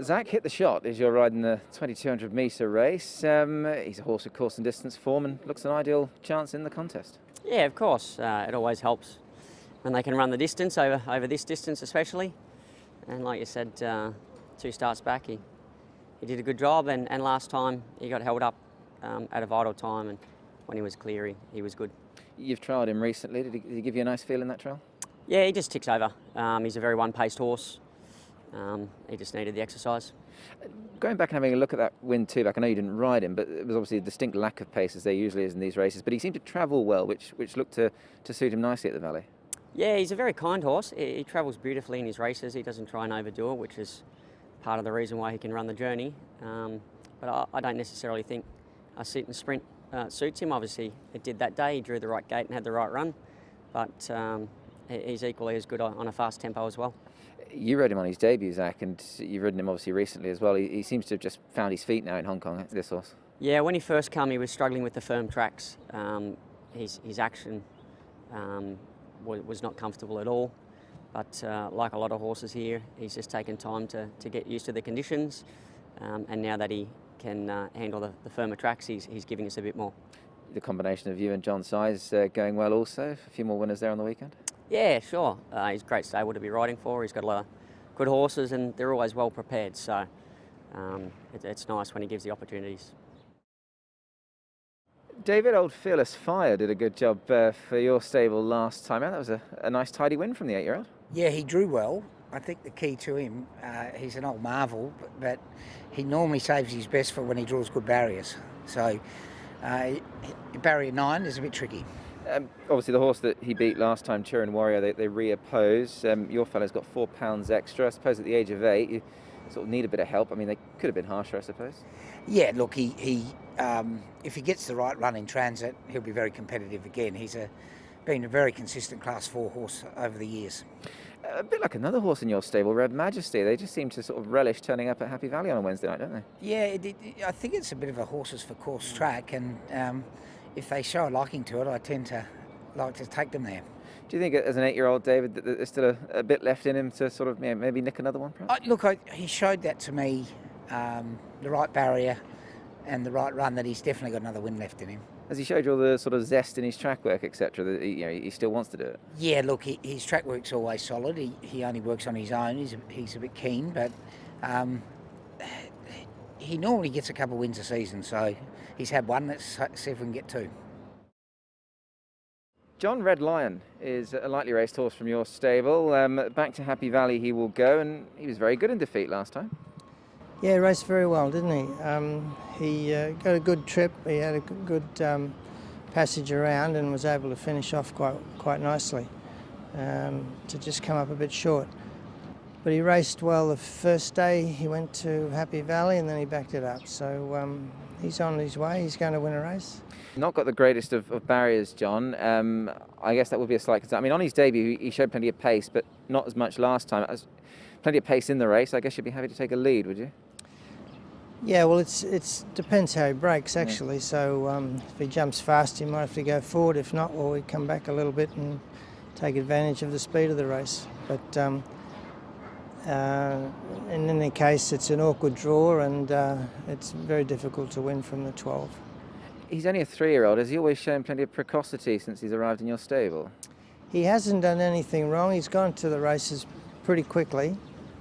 Zach, hit the shot as you're riding the 2200 metre race. He's a horse of course and distance form and looks an ideal chance in the contest. Yeah, of course. It always helps when they can run the distance, over this distance especially. And like you said, 2 starts back, he did a good job, and last time he got held up at a vital time, and when he was clear, he was good. You've trialled him recently. Did he give you a nice feel in that trial? Yeah, he just ticks over. He's a very one-paced horse. He just needed the exercise. Going back and having a look at that win too, like I know you didn't ride him, but it was obviously a distinct lack of pace as there usually is in these races, but he seemed to travel well, which looked to suit him nicely at the Valley. Yeah, he's a very kind horse. He travels beautifully in his races. He doesn't try and overdo it, which is part of the reason why he can run the journey. But I don't necessarily think a sit and sprint suits him. Obviously, it did that day. He drew the right gate and had the right run, but he's equally as good on a fast tempo as well. You rode him on his debut, Zach, and you've ridden him obviously recently as well. He seems to have just found his feet now in Hong Kong, this horse. Yeah, when he first came, he was struggling with the firm tracks. His action was not comfortable at all. But like a lot of horses here, he's just taken time to get used to the conditions. And now that he can handle the firmer tracks, he's giving us a bit more. The combination of you and John Size going well also. A few more winners there on the weekend. Yeah, sure. He's a great stable to be riding for. He's got a lot of good horses and they're always well prepared. So it's nice when he gives the opportunities. David, old Fearless Fire did a good job for your stable last time out. That was a nice tidy win from the 8-year-old. Yeah, he drew well. I think the key to him, he's an old marvel, but he normally saves his best for when he draws good barriers. So barrier 9 is a bit tricky. Obviously the horse that he beat last time, Turin Warrior, they reoppose. Your fellow's got £4 extra. I suppose at the age of 8 you sort of need a bit of help. I mean, they could have been harsher, I suppose. Yeah, look, he if he gets the right run in transit, he'll be very competitive again. He's been a very consistent Class 4 horse over the years. A bit like another horse in your stable, Red Majesty. They just seem to sort of relish turning up at Happy Valley on a Wednesday night, don't they? Yeah, I think it's a bit of a horses for course track, and if they show a liking to it, I tend to like to take them there. Do you think as an 8-year-old, David, that there's still a bit left in him to sort of maybe nick another one, perhaps? He showed that to me, the right barrier and the right run, that he's definitely got another win left in him. Has he showed you all the sort of zest in his track work, etc., that he still wants to do it? Yeah, look, his track work's always solid. He only works on his own. He's a bit keen, but he normally gets a couple of wins a season, so he's had one. Let's see if we can get 2. John, Red Lion is a lightly raced horse from your stable. Back to Happy Valley he will go, and he was very good in defeat last time. Yeah, he raced very well, didn't he? He got a good trip. He had a good passage around and was able to finish off quite nicely. To just come up a bit short. But he raced well the first day. He went to Happy Valley and then he backed it up. So he's on his way. He's going to win a race. Not got the greatest of barriers, John. I guess that would be a slight concern. I mean, on his debut, he showed plenty of pace, but not as much last time. Plenty of pace in the race. I guess you'd be happy to take a lead, would you? Yeah, well, it depends how he breaks, actually. Yeah. So if he jumps fast, he might have to go forward. If not, well, we come back a little bit and take advantage of the speed of the race. But in any case, it's an awkward draw, and it's very difficult to win from the 12. He's only a 3-year-old. Has he always shown plenty of precocity since he's arrived in your stable? He hasn't done anything wrong. He's gone to the races pretty quickly.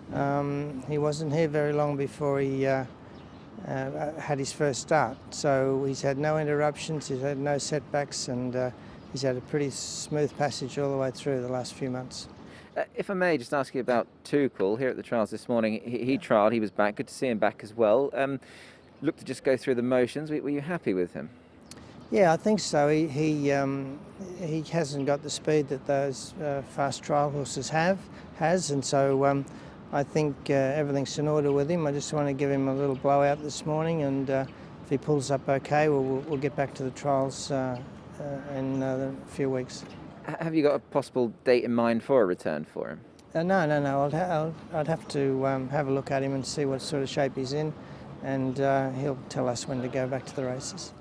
He wasn't here very long before he had his first start. So he's had no interruptions, he's had no setbacks, and he's had a pretty smooth passage all the way through the last few months. If I may just ask you about Tuchel here at the trials this morning. He trialled, he was back. Good to see him back as well. Looked to just go through the motions. Were you happy with him? Yeah, I think so. He hasn't got the speed that those fast trial horses has, and so I think everything's in order with him. I just want to give him a little blowout this morning, and if he pulls up okay, we'll get back to the trials in a few weeks. Have you got a possible date in mind for a return for him? No. I'd have to have a look at him and see what sort of shape he's in, and he'll tell us when to go back to the races.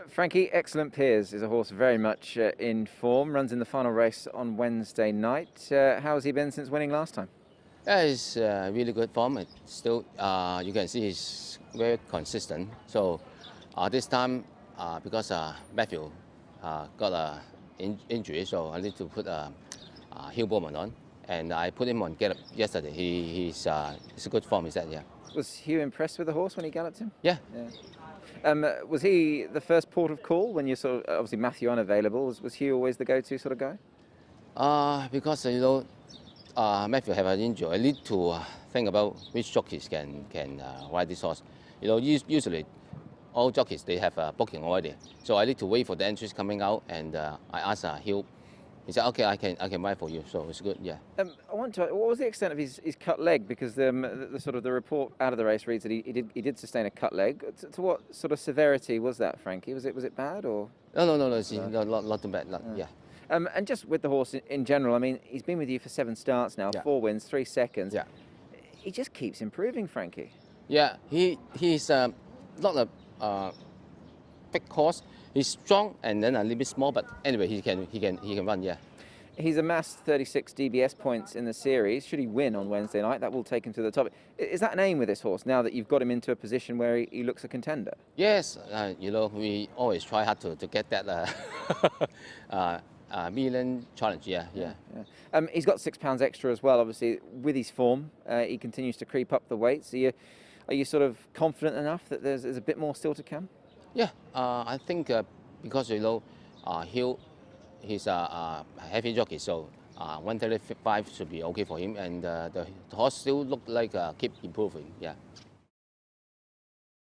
Frankie, Excellent Peers is a horse very much in form, runs in the final race on Wednesday night. How has he been since winning last time? Yeah, it's really good form. It's still, you can see he's very consistent. So this time, because Matthew got a injury, so I need to put Hill Bowman on, and I put him on gallop yesterday. He's a good form, is that? Yeah. Was Hugh impressed with the horse when he galloped him? Yeah. Was he the first port of call when you sort of, obviously Matthew unavailable? Was Hugh always the go-to sort of guy? Because Matthew have an injury. I need to think about which jockeys can ride this horse. Usually all jockeys they have a booking already, so I need to wait for the entries coming out, and I asked Hill. He said, "Okay, I can ride for you." So it's good. Yeah. I want to. What was the extent of his cut leg? Because the sort of the report out of the race reads that he did sustain a cut leg. To what sort of severity was that, Frankie? Was it bad or? No. Not too bad. Yeah. And just with the horse in general, I mean, he's been with you for 7 starts now, Yeah. 4 wins, 3 seconds. Yeah. He just keeps improving, Frankie. Yeah. He's not a big horse. He's strong and then a little bit small, but anyway, he can run. Yeah. He's amassed 36 DBS points in the series. Should he win on Wednesday night, that will take him to the top. Is that an aim with this horse now that you've got him into a position where he looks a contender? Yes. We always try hard to get that million challenge. Yeah. He's got £6 extra as well. Obviously, with his form, he continues to creep up the weights. Are you sort of confident enough that there's a bit more still to come? Yeah, I think because he's a heavy jockey, so 135 should be okay for him, and the horse still look like keep improving. Yeah.